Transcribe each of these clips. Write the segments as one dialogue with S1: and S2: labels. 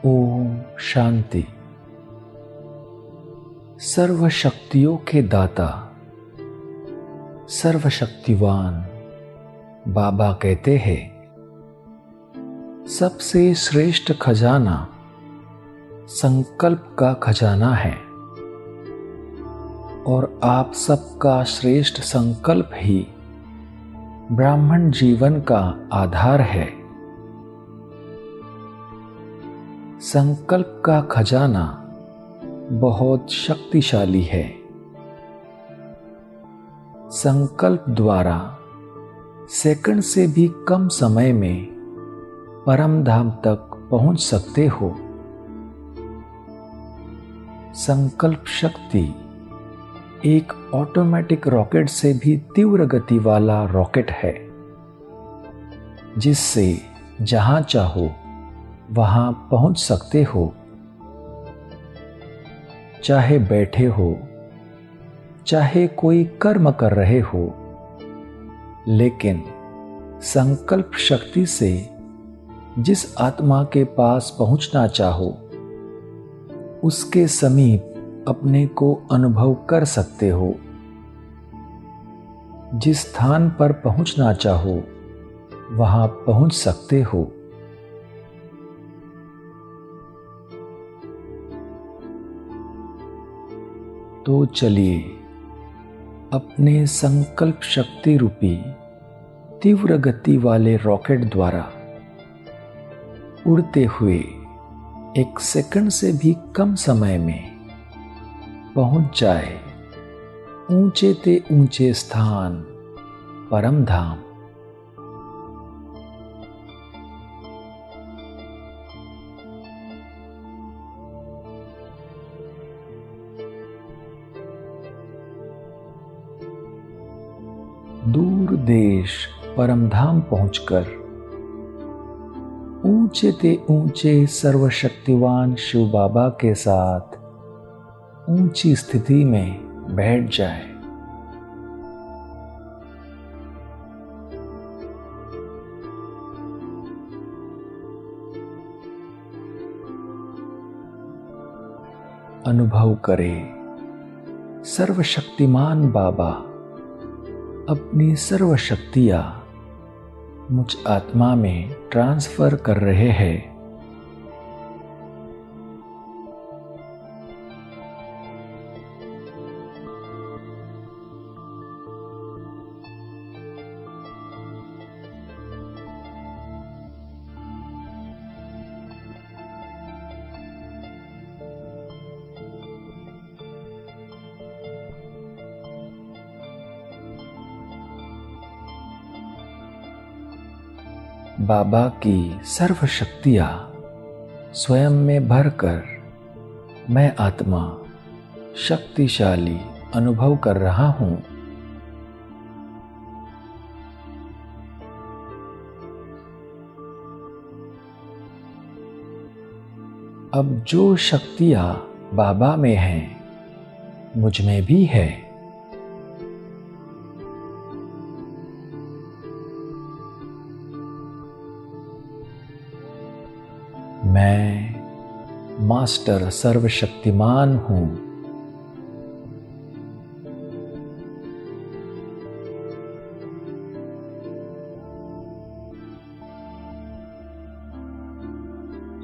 S1: ओम शांति। सर्व शक्तियों के दाता सर्वशक्तिवान बाबा कहते हैं, सबसे श्रेष्ठ खजाना संकल्प का खजाना है और आप सबका श्रेष्ठ संकल्प ही ब्राह्मण जीवन का आधार है। संकल्प का खजाना बहुत शक्तिशाली है। संकल्प द्वारा सेकंड से भी कम समय में परम धाम तक पहुंच सकते हो। संकल्प शक्ति एक ऑटोमेटिक रॉकेट से भी तीव्र गति वाला रॉकेट है, जिससे जहां चाहो वहां पहुंच सकते हो। चाहे बैठे हो, चाहे कोई कर्म कर रहे हो, लेकिन संकल्प शक्ति से जिस आत्मा के पास पहुंचना चाहो उसके समीप अपने को अनुभव कर सकते हो। जिस स्थान पर पहुंचना चाहो वहां पहुंच सकते हो। तो चलिए अपने संकल्प शक्ति रूपी तीव्र गति वाले रॉकेट द्वारा उड़ते हुए एक सेकंड से भी कम समय में पहुंच जाए ऊंचे ते ऊंचे स्थान परम धाम। दूर देश परमधाम पहुंचकर ऊंचे ते ऊंचे सर्वशक्तिवान शिव बाबा के साथ ऊंची स्थिति में बैठ जाए। अनुभव करे सर्वशक्तिमान बाबा अपनी सर्व शक्तियां मुझ आत्मा में ट्रांसफर कर रहे हैं। बाबा की सर्व शक्तियां स्वयं में भरकर मैं आत्मा शक्तिशाली अनुभव कर रहा हूं। अब जो शक्तियां बाबा में हैं मुझ में भी है। मैं मास्टर सर्वशक्तिमान हूं।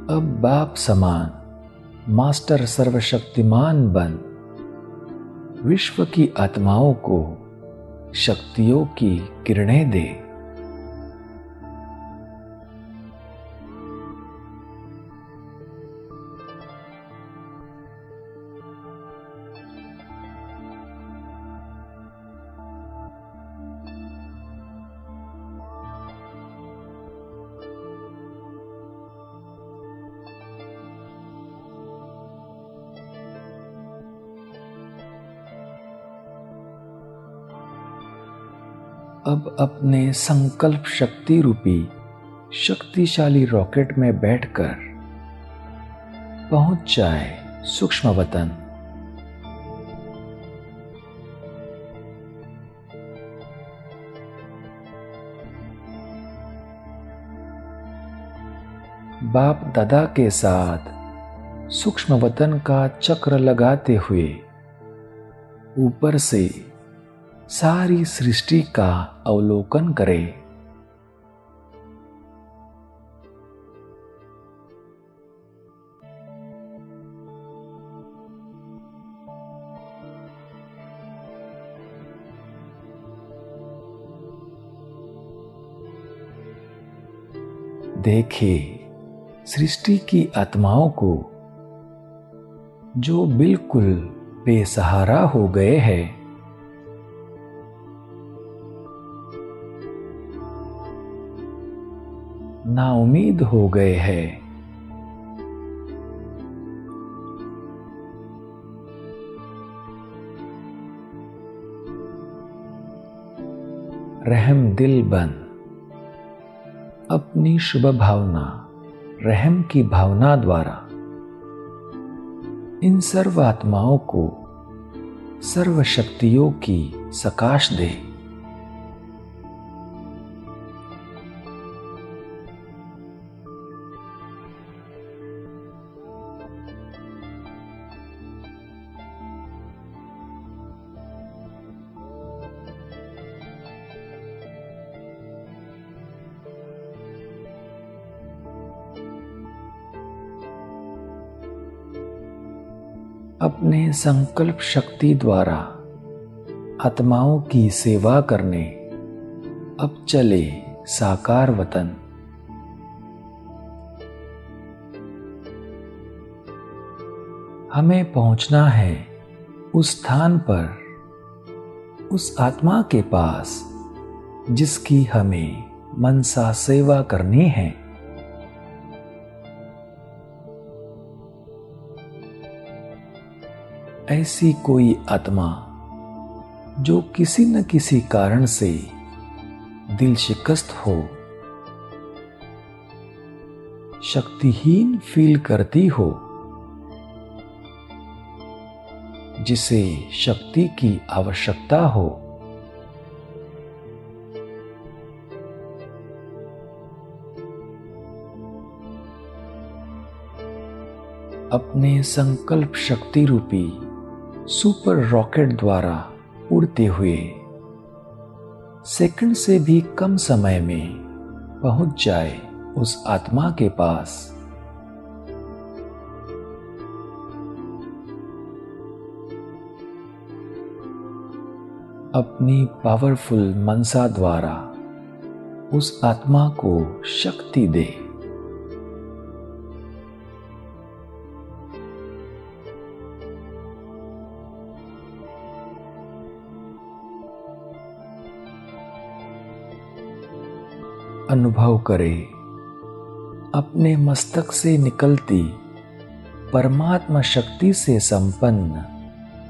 S1: अब बाप समान मास्टर सर्वशक्तिमान बन विश्व की आत्माओं को शक्तियों की किरणें दे। अब अपने संकल्प शक्ति रूपी शक्तिशाली रॉकेट में बैठकर पहुंच जाए सूक्ष्म वतन। बाप दादा के साथ सूक्ष्म वतन का चक्र लगाते हुए ऊपर से सारी सृष्टि का अवलोकन करें। देखिए सृष्टि की आत्माओं को जो बिल्कुल बेसहारा हो गए हैं, नाउम्मीद हो गए हैं, रहम दिल बन अपनी शुभ भावना रहम की भावना द्वारा इन सर्व आत्माओं को सर्व शक्तियों की सकाश दे। अपने संकल्प शक्ति द्वारा आत्माओं की सेवा करने अब चले साकार वतन। हमें पहुंचना है उस स्थान पर, उस आत्मा के पास जिसकी हमें मनसा सेवा करनी है। ऐसी कोई आत्मा जो किसी न किसी कारण से दिल शिकस्त हो, शक्तिहीन फील करती हो, जिसे शक्ति की आवश्यकता हो, अपने संकल्प शक्ति रूपी सुपर रॉकेट द्वारा उड़ते हुए सेकंड से भी कम समय में पहुंच जाए उस आत्मा के पास। अपनी पावरफुल मनसा द्वारा उस आत्मा को शक्ति दे। अनुभव करे अपने मस्तक से निकलती परमात्मा शक्ति से संपन्न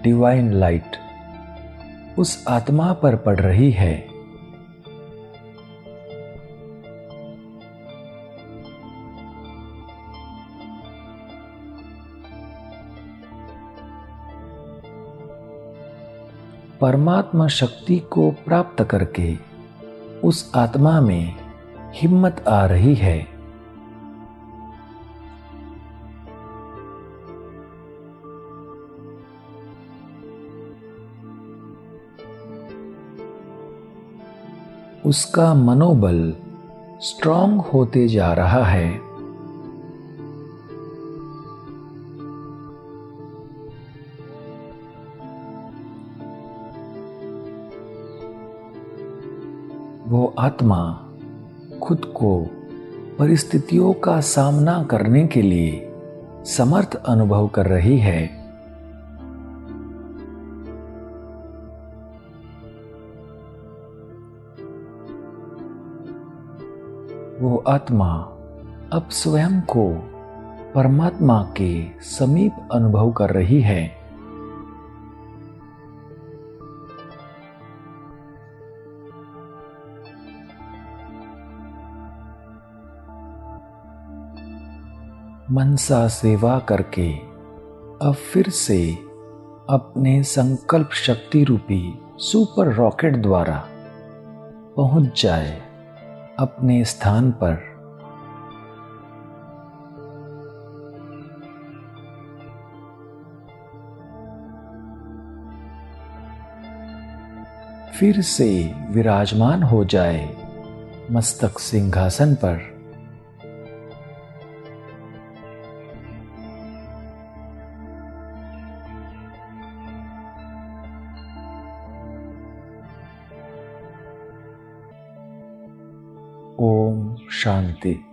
S1: डिवाइन लाइट उस आत्मा पर पड़ रही है। परमात्मा शक्ति को प्राप्त करके उस आत्मा में हिम्मत आ रही है। उसका मनोबल स्ट्रांग होते जा रहा है। वो आत्मा खुद को परिस्थितियों का सामना करने के लिए समर्थ अनुभव कर रही है। वो आत्मा अब स्वयं को परमात्मा के समीप अनुभव कर रही है। मनसा सेवा करके अब फिर से अपने संकल्प शक्ति रूपी सुपर रॉकेट द्वारा पहुंच जाए अपने स्थान पर। फिर से विराजमान हो जाए मस्तक सिंहासन पर। ओम शांति।